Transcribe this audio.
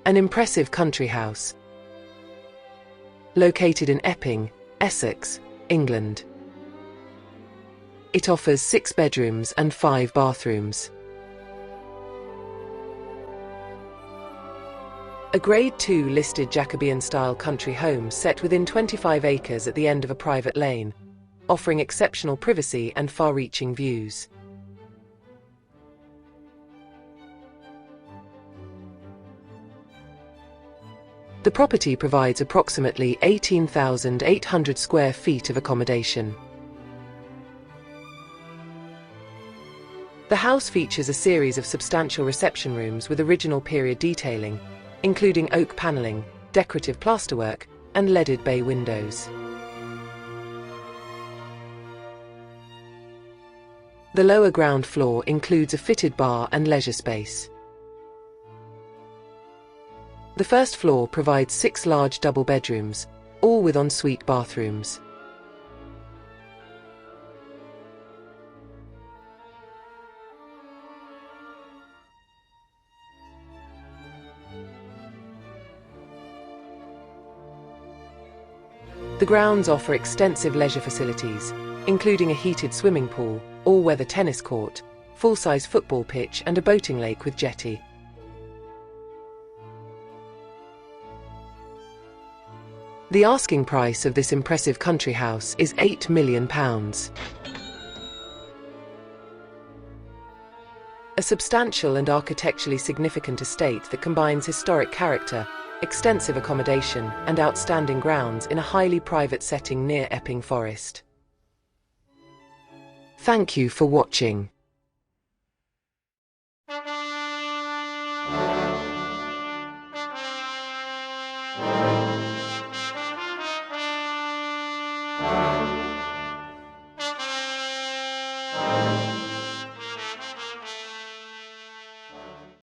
An impressive country house. Located in Epping, Essex, England. It offers 6 bedrooms and 5 bathrooms. A Grade 2 listed Jacobean-style country home set within 25 acres at the end of a private lane, offering exceptional privacy and far-reaching views. The property provides approximately 18,800 square feet of accommodation. The house features a series of substantial reception rooms with original period detailing, including oak panelling, decorative plasterwork, and leaded bay windows. The lower ground floor includes a fitted bar and leisure space. The first floor provides 6 large double bedrooms, all with ensuite bathrooms. The grounds offer extensive leisure facilities, including a heated swimming pool, all-weather tennis court, full-size football pitch and a boating lake with jetty. The asking price of this impressive country house is £8 million. A substantial and architecturally significant estate that combines historic character, extensive accommodation, and outstanding grounds in a highly private setting near Epping Forest. Thank you for watching.